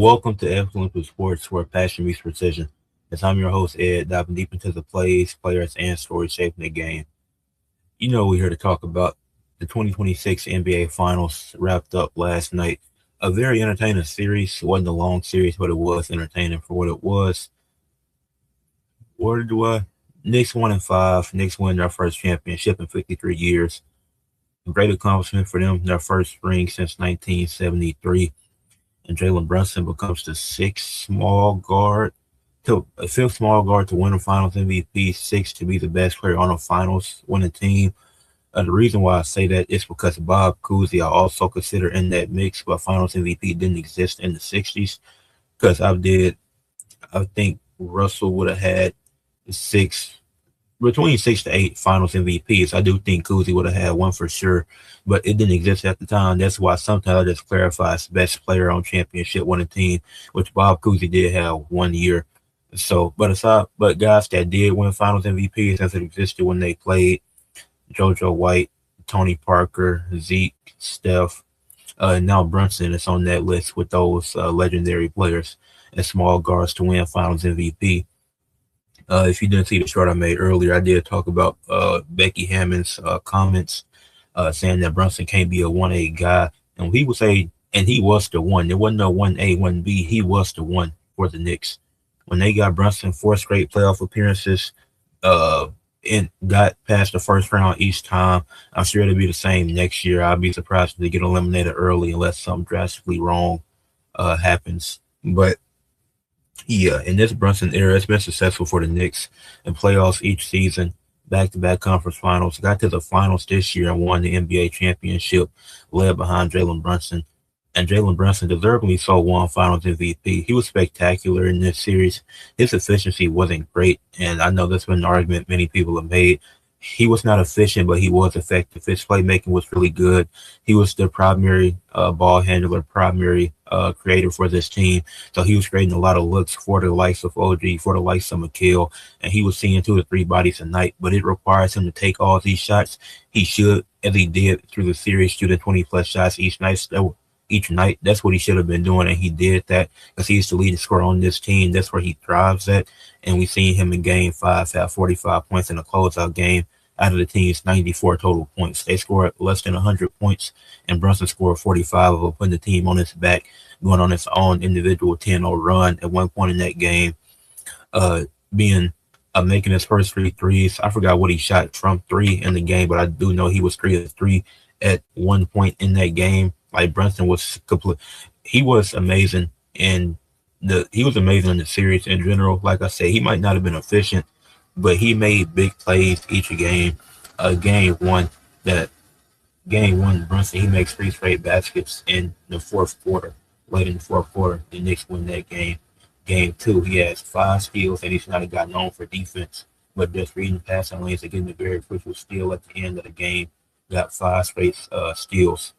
Welcome to Ed Fluential Sports, where passion meets precision. As I'm your host, Ed, diving deep into the plays, players, and stories shaping the game. We're here to talk about the 2026 NBA Finals wrapped up last night. A very entertaining series. It wasn't a long series, but it was entertaining for what it was. Where do I? Knicks 1-5. Knicks win their first championship in 53 years. A great accomplishment for them. Their first ring since 1973. And Jalen Brunson becomes the fifth small guard to win a Finals MVP, sixth to be the best player on a Finals winning team. The reason why I say that is because Bob Cousy I also consider in that mix, but Finals MVP didn't exist in the '60s. Because I think Russell would have had six between 6 to 8 Finals MVPs. I do think Cousy would have had one for sure, but it didn't exist at the time. That's why sometimes I just clarify as best player on championship winning team, which Bob Cousy did have 1 year. So, but guys that did win Finals MVPs as it existed when they played, JoJo White, Tony Parker, Zeke, Steph, and now Brunson is on that list with those legendary players and small guards to win Finals MVP. If you didn't see the short I made earlier, I did talk about Becky Hammond's comments saying that Brunson can't be a 1A guy. And he was the one. There wasn't no 1A, 1B. He was the one for the Knicks. When they got Brunson 4 straight playoff appearances and got past the first round each time, I'm sure it'll be the same next year. I'd be surprised if they get eliminated early unless something drastically wrong happens. But yeah, in this Brunson era, it's been successful for the Knicks in playoffs each season, back-to-back conference finals. Got to the finals this year and won the NBA championship, led behind Jalen Brunson. And Jalen Brunson deservedly so won Finals MVP. He was spectacular in this series. His efficiency wasn't great, and I know that's been an argument many people have made. He was not efficient, but he was effective. His playmaking was really good. He was the primary ball handler, primary creator for this team. So he was creating a lot of looks for the likes of OG, for the likes of McHale, and he was seeing 2 to 3 bodies a night. But it requires him to take all these shots. He should, as he did through the series, shooting 20-plus shots each night. That's what he should have been doing, and he did that because he's the leading scorer on this team. That's where he thrives at, and we seen him in Game 5 have 45 points in a closeout game out of the team's 94 total points. They scored less than 100 points, and Brunson scored 45 of them, putting the team on his back, going on its own individual 10-0 run at one point in that game, being making his first 3 threes. I forgot what he shot from 3 in the game, but I do know he was 3 of 3 at one point in that game. Like Brunson was complete. He was amazing in the series in general. Like I said, he might not have been efficient, but he made big plays each game. Game one, Brunson, he makes 3 straight baskets in the fourth quarter. Late in the fourth quarter, the Knicks win that game. Game 2, he has 5 steals, and he's not got known for defense, but just reading passing lanes and getting a very crucial steal at the end of the game. Got 5 straight steals.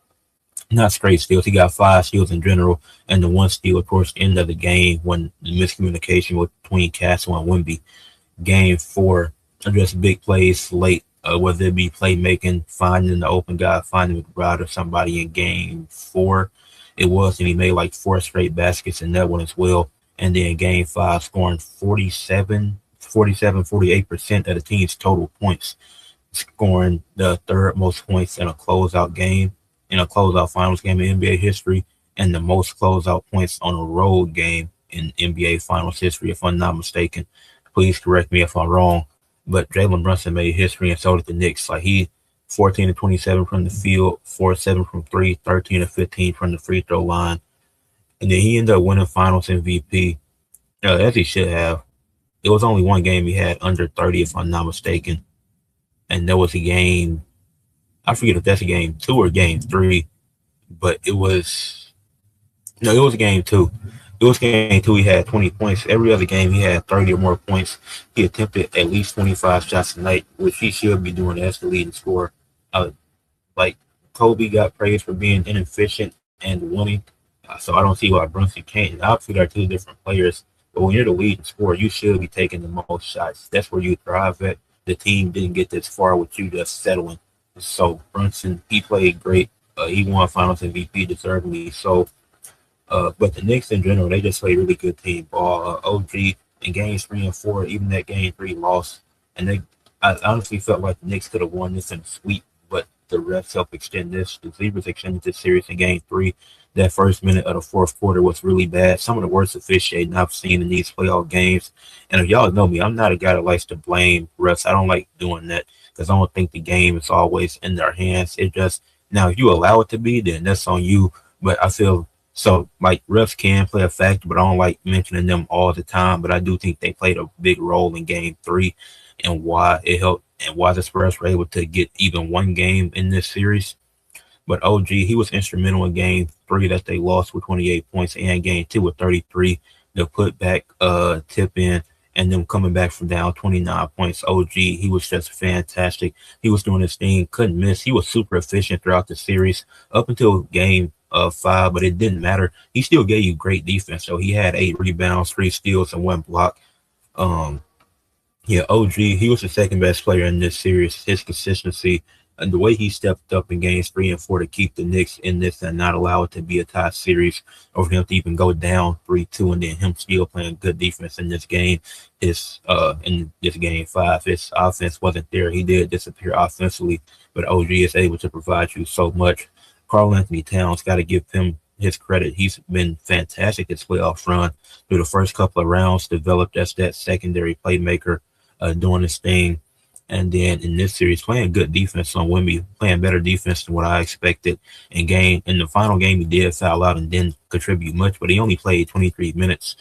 Not straight steals. He got 5 steals in general, and the 1 steal, of course, end of the game when the miscommunication between Castle and Wemby. Game 4, just big plays late, whether it be playmaking, finding the open guy, finding McBride or somebody in Game 4. It was, and he made like 4 straight baskets in that one as well. And then Game 5, scoring 48% of the team's total points, scoring the 3rd most points in a closeout finals game in NBA history, and the most closeout points on a road game in NBA finals history, if I'm not mistaken. Please correct me if I'm wrong. But Jalen Brunson made history, and so did the Knicks. Like, he 14 to 27 from the field, 4-7 from 3, 13 to 15 from the free throw line. And then he ended up winning Finals MVP, as he should have. It was only one game he had under 30, if I'm not mistaken. And there was a game, I forget if that's a Game 2 or Game 3, but it was Game 2. It was Game 2, he had 20 points. Every other game, he had 30 or more points. He attempted at least 25 shots a night, which he should be doing as the leading scorer. Like, Kobe got praised for being inefficient and winning, so I don't see why Brunson can't. Obviously, they're 2 different players, but when you're the leading scorer, you should be taking the most shots. That's where you thrive at. The team didn't get this far with you just settling. So Brunson, he played great. He won Finals MVP deservedly. So But the Knicks in general, they just play really good team ball. OG in games 3 and 4, even that game 3 loss, and I honestly felt like the Knicks could have won this in a sweep, but the refs helped extend this. The Zebras extended this series in game 3. That first minute of the fourth quarter was really bad. Some of the worst officiating I've seen in these playoff games. And if y'all know me, I'm not a guy that likes to blame refs. I don't like doing that because I don't think the game is always in their hands. It just now if you allow it to be, then that's on you. But I feel so like refs can play a factor, but I don't like mentioning them all the time. But I do think they played a big role in game 3 and why it helped and why the Spurs were able to get even one game in this series. But OG, he was instrumental in game 3 that they lost with 28 points and game 2 with 33. The putback tip in and them coming back from down 29 points. OG, he was just fantastic. He was doing his thing, couldn't miss. He was super efficient throughout the series up until game 5, but it didn't matter. He still gave you great defense. So he had 8 rebounds, 3 steals, and 1 block. Um, yeah, OG, he was the second best player in this series. His consistency and the way he stepped up in games 3 and 4 to keep the Knicks in this and not allow it to be a tie series, or for him to even go down 3-2 and then him still playing good defense in this game. His in this game 5, his offense wasn't there. He did disappear offensively, but OG is able to provide you so much. Karl Anthony Towns, got to give him his credit. He's been fantastic this playoff run through the first couple of rounds, developed as that secondary playmaker, doing his thing. And then in this series, playing good defense on Wemby, playing better defense than what I expected. In the final game, he did foul out and didn't contribute much, but he only played 23 minutes.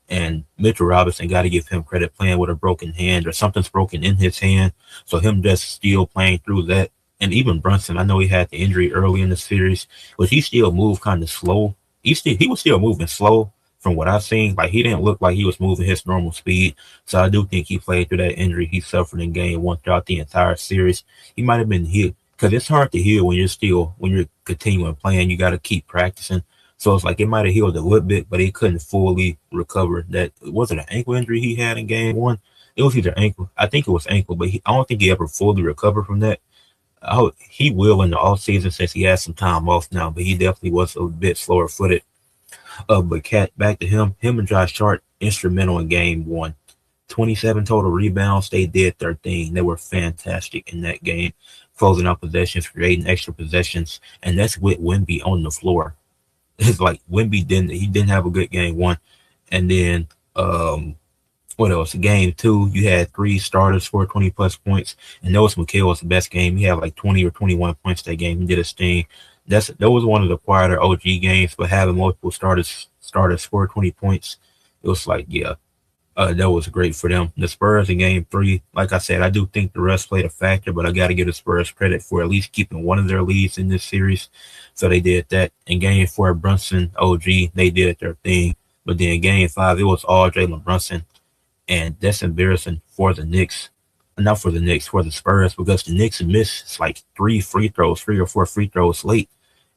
And Mitchell Robinson, got to give him credit, playing with a broken hand or something's broken in his hand. So him just still playing through that. And even Brunson, I know he had the injury early in the series, but he still moved kind of slow. He was still moving slow from what I've seen. Like, he didn't look like he was moving his normal speed. So I do think he played through that injury he suffered in game 1 throughout the entire series. He might have been hit because it's hard to heal when you're continuing playing. You got to keep practicing. So it's like it might have healed a little bit, but he couldn't fully recover. That was it an ankle injury he had in game 1? It was either ankle. I think it was ankle, but I don't think he ever fully recovered from that. He will in the off season since he has some time off now, but he definitely was a bit slower footed. But Cat, back to him and Josh Hart, instrumental in game 1. 27 total rebounds. They did their thing. They were fantastic in that game, closing out possessions, creating extra possessions, and that's with Wemby on the floor. It's like Wemby didn't have a good game 1, and then what else? Game 2, you had 3 starters score 20 plus points, and Noah McHale was the best game. He had like 20 or 21 points that game. He did his thing. That was one of the quieter OG games, but having multiple starters score 20 points, it was like, yeah, that was great for them. The Spurs in game 3, like I said, I do think the rest played a factor, but I got to give the Spurs credit for at least keeping one of their leads in this series. So they did that. In game 4, Brunson, OG, they did their thing. But then in game 5, it was all Jalen Brunson. And that's embarrassing for the Knicks. Not for the Knicks, for the Spurs, because the Knicks missed like 3 or 4 free throws late,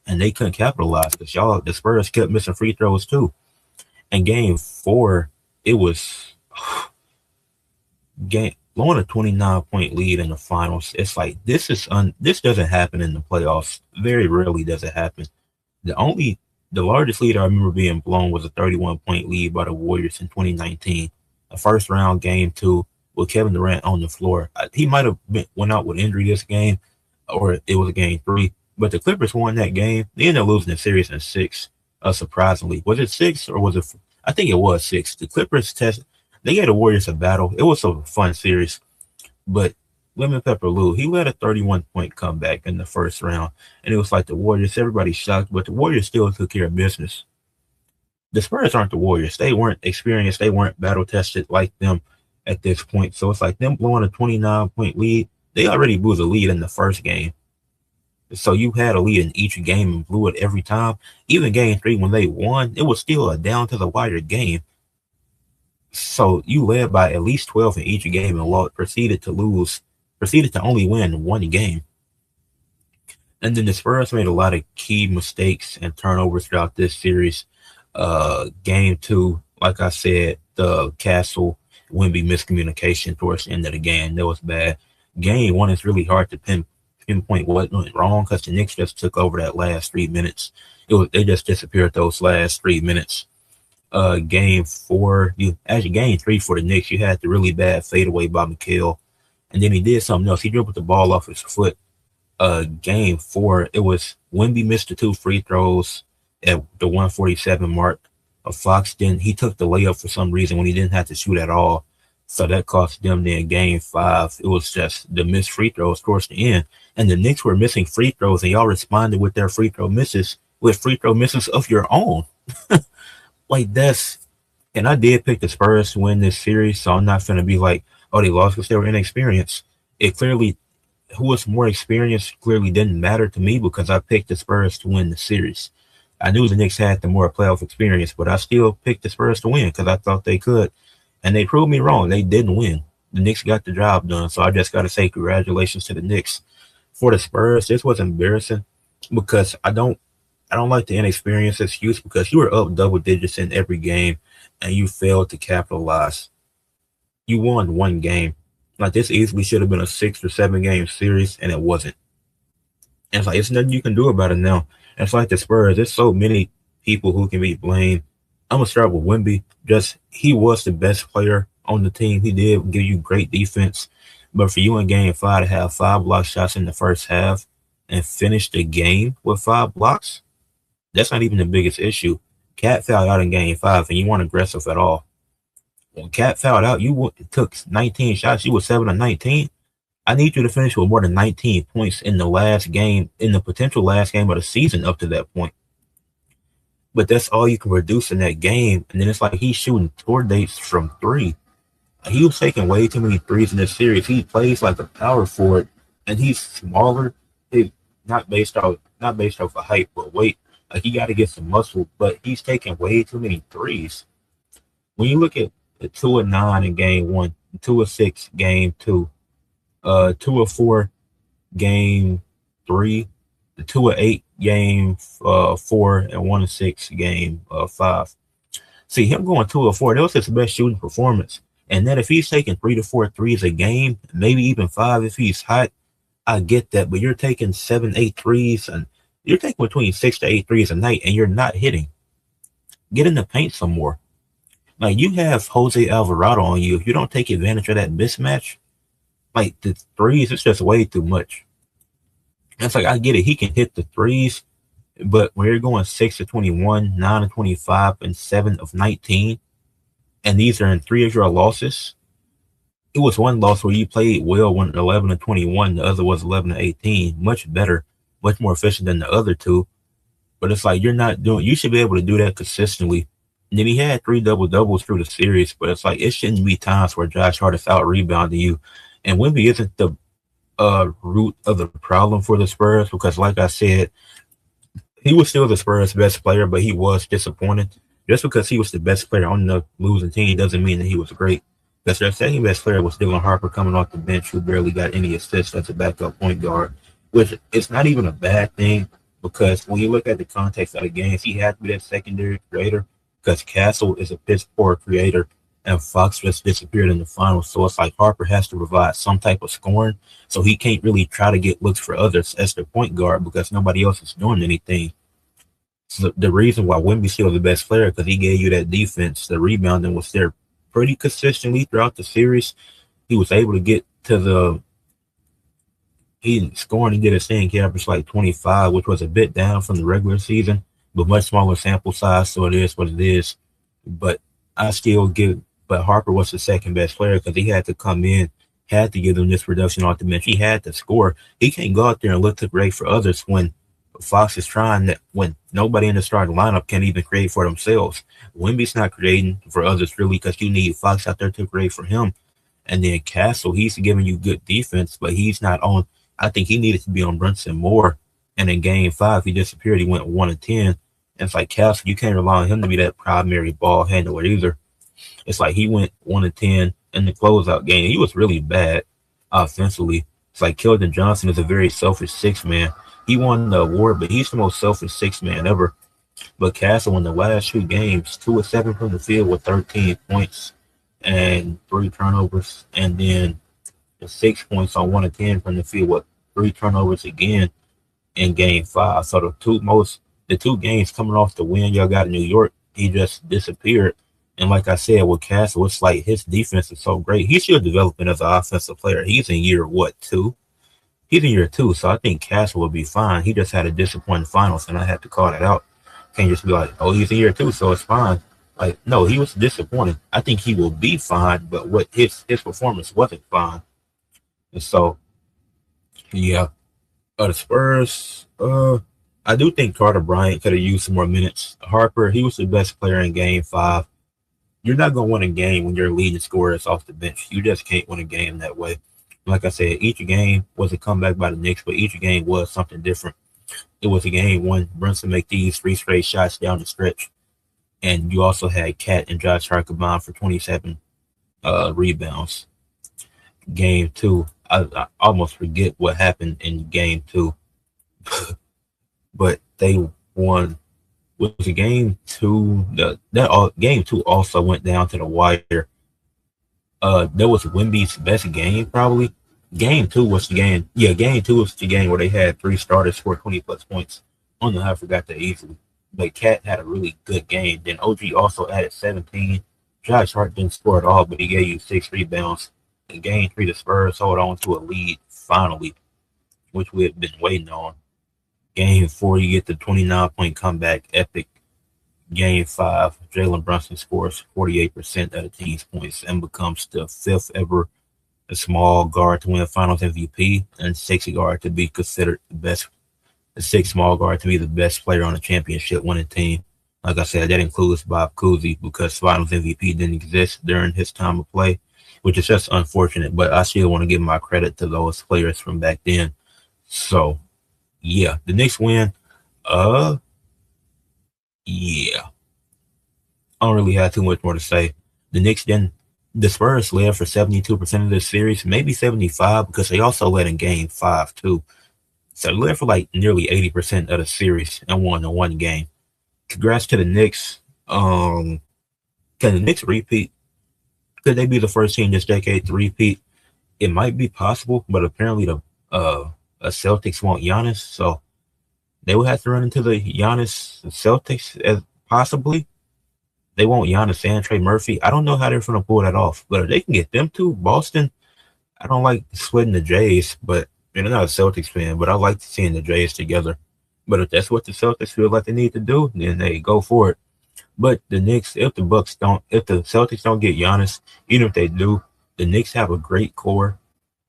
and they couldn't capitalize because the Spurs kept missing free throws too. And game 4, it was blowing a 29-point lead in the finals. It's like this doesn't happen in the playoffs. Very rarely does it happen. The largest lead I remember being blown was a 31-point lead by the Warriors in 2019. A first round game 2 with Kevin Durant on the floor. He might have went out with injury this game, or it was a game 3. But the Clippers won that game. They ended up losing the series in 6. Surprisingly, was it 6 or was it? I think it was 6. The Clippers they gave the Warriors a battle. It was a fun series, but Lemon Pepper Lou, he led a 31-point comeback in the first round, and it was like the Warriors. Everybody shocked, but the Warriors still took care of business. The Spurs aren't the Warriors. They weren't experienced. They weren't battle tested like them at this point. So it's like them blowing a 29-point lead. They already blew the lead in the first game. So you had a lead in each game and blew it every time. Even game 3, when they won, it was still a down to the wire game. So you led by at least 12 in each game and proceeded to only win 1 game. And then the Spurs made a lot of key mistakes and turnovers throughout this series. Game 2, like I said, the Castle Wemby miscommunication towards the end of the game, that was bad. Game 1 is really hard to pinpoint what went wrong because the Knicks just took over that last 3 minutes. They just disappeared those last 3 minutes. Game 3 for the Knicks, you had the really bad fadeaway by Mikal, and then he did something else. He dribbled the ball off his foot. Game 4, it was Wemby missed the 2 free throws at the 147 mark. Fox didn't. He took the layup for some reason when he didn't have to shoot at all. So that cost them then Game 5. It was just the missed free throws towards the end. And the Knicks were missing free throws, and y'all responded with their free throw misses of your own. Like and I did pick the Spurs to win this series, so I'm not going to be like, oh, they lost because they were inexperienced. Who was more experienced clearly didn't matter to me because I picked the Spurs to win the series. I knew the Knicks had the more playoff experience, but I still picked the Spurs to win because I thought they could. And they proved me wrong. They didn't win. The Knicks got the job done, so I just got to say congratulations to the Knicks. For the Spurs, this was embarrassing because I don't like the inexperienced excuse because you were up double digits in every game and you failed to capitalize. You won one game. Like, this easily should have been a 6 or 7 game series, and it wasn't. And it's like, it's nothing you can do about it now. And it's like the Spurs, there's so many people who can be blamed. I'm going to start with Wemby. He was the best player on the team. He did give you great defense. But for you in Game 5 to have 5 block shots in the first half and finish the game with 5 blocks, that's not even the biggest issue. Cat fouled out in Game 5, and you weren't aggressive at all. When Cat fouled out, you took 19 shots. You were 7 of 19. I need you to finish with more than 19 points in the last game, in the potential last game of the season up to that point. But that's all you can produce in that game. And then it's like he's shooting tour dates from 3. He was taking way too many threes in this series. He plays like a power forward, and he's smaller. He's not based off of height, but weight. Like, he got to get some muscle, but he's taking way too many threes. When you look at the 2 of 9 in Game 1, 2 of 6 Game 2, 2 of 4 Game 3, the 2 of 8 Game 4, and 1 of 6 Game 5. See, him going 2 of 4, that was his best shooting performance. And then if he's taking 3 to 4 threes a game, maybe even 5 if he's hot, I get that. But you're taking 7, 8 threes, and you're taking between 6 to 8 threes a night, and you're not hitting. Get in the paint some more. Like, you have Jose Alvarado on you. If you don't take advantage of that mismatch, like, the threes, it's just way too much. And it's like, I get it. He can hit the threes, but when you're going 6 of 21, 9 of 25, and 7 of 19, and these are in 3 of your losses, it was one loss where you played well, when 11 of 21, the other was 11 of 18. Much better, much more efficient than the other two. But it's like, you should be able to do that consistently. And then he had 3 double-doubles through the series, but it's like, it shouldn't be times where Josh Hart is out-rebounding you. And Wemby isn't the root of the problem for the Spurs because, like I said, he was still the Spurs' best player, but he was disappointed. Just because he was the best player on the losing team doesn't mean that he was great. Because their second best player was Dylan Harper coming off the bench, who barely got any assists as a backup point guard, which it's not even a bad thing because when you look at the context of the games, he had to be that secondary creator because Castle is a piss poor creator and Fox just disappeared in the finals. So it's like Harper has to provide some type of scoring, so he can't really try to get looks for others as their point guard because nobody else is doing anything. So the reason why Wemby's still the best player because he gave you that defense. The rebounding was there pretty consistently throughout the series. He was able to get to he scoring and get his thing. He averaged like 25, which was a bit down from the regular season, but much smaller sample size, so it is what it is. But Harper was the second best player because he had to come in, had to give them this production off the bench. He had to score. He can't go out there and look to create for others when Fox is trying that, when nobody in the starting lineup can even create for themselves. Wemby's not creating for others really because you need Fox out there to create for him. And then Castle, he's giving you good defense, but he's not on. I think he needed to be on Brunson more. And in Game 5, he disappeared. He went 1 of 10. And it's like, Castle, you can't rely on him to be that primary ball handler either. It's like he went 1 of 10 in the closeout game. He was really bad offensively. It's like Keldon Johnson is a very selfish 6-man. He won the award, but he's the most selfish 6-man ever. But Castle in the last 2 games, 2 of 7 from the field with 13 points and 3 turnovers, and then 6 points on 1 of 10 from the field with 3 turnovers again in Game 5. So the two games coming off the win y'all got in New York, he just disappeared. And like I said, with Castle, it's like his defense is so great. He's still developing as an offensive player. He's in year what, 2? He's in year 2, so I think Castle will be fine. He just had a disappointing finals, and I had to call that out. Can't just be like, oh, he's in year 2, so it's fine. Like, no, he was disappointing. I think he will be fine, but what his performance wasn't fine. And so, yeah. The Spurs, I do think Carter Bryant could have used some more minutes. Harper, he was the best player in Game 5. You're not going to win a game when your leading scorer is off the bench. You just can't win a game that way. Like I said, each game was a comeback by the Knicks, but each game was something different. It was a game when Brunson made these 3 straight shots down the stretch, and you also had Cat and Josh Hart combined for 27 rebounds. Game 2, I almost forget what happened in Game 2, but they won. Was a Game 2? Game 2 also went down to the wire. That was Wemby's best game, probably. Game 2 was the game. Yeah, Game 2 was the game where they had 3 starters score 20 plus points. I don't know how I forgot that easily. But Cat had a really good game. Then OG also added 17. Josh Hart didn't score at all, but he gave you 6 rebounds. In Game 3, the Spurs hold on to a lead finally, which we had been waiting on. Game 4, you get the 29-point comeback, epic. Game 5, Jalen Brunson scores 48% of the team's points and becomes the 5th ever small guard to win a Finals MVP and 6th guard to be considered the 6th small guard to be the best player on a championship winning team. Like I said, that includes Bob Cousy because Finals MVP didn't exist during his time of play, which is just unfortunate. But I still want to give my credit to those players from back then. So, yeah, the Knicks win. Yeah. I don't really have too much more to say. The Spurs led for 72% of this series, maybe 75 because they also led in Game 5 too. So they led for like nearly 80% of the series and won the one game. Congrats to the Knicks. Can the Knicks repeat? Could they be the first team this decade to repeat? It might be possible, but apparently the Celtics want Giannis, so they will have to run into the Giannis Celtics as possibly. They want Giannis and Trey Murphy. I don't know how they're going to pull that off, but if they can get them to Boston, I don't like splitting the Jays, but I'm not a Celtics fan, but I like seeing the Jays together. But if that's what the Celtics feel like they need to do, then they go for it. But the Knicks, if the Celtics don't get Giannis, even if they do, the Knicks have a great core.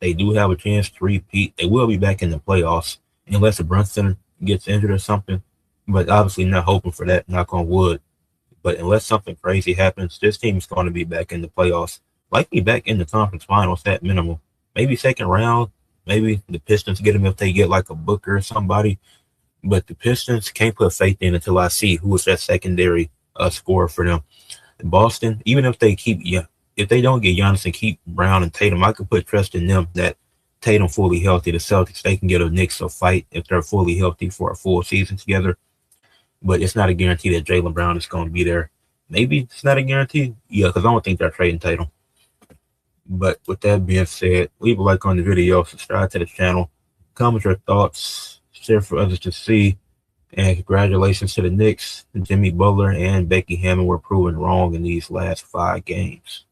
They do have a chance to repeat. They will be back in the playoffs unless Brunson gets injured or something. But obviously not hoping for that, knock on wood. But unless something crazy happens, this team is going to be back in the playoffs. Likely back in the conference finals at minimum. Maybe second round. Maybe the Pistons get them if they get like a Booker or somebody. But the Pistons can't put faith in until I see who is that secondary scorer for them. Boston, even if they if they don't get Giannis and keep Brown and Tatum, I could put trust in them that Tatum fully healthy. The Celtics, they can get a Knicks a fight if they're fully healthy for a full season together. But it's not a guarantee that Jaylen Brown is going to be there. Maybe it's not a guarantee. Yeah, because I don't think they're trading Tatum. But with that being said, leave a like on the video, subscribe to the channel, comment your thoughts, share for others to see. And congratulations to the Knicks. Jimmy Butler and Becky Hammond were proven wrong in these last 5 games.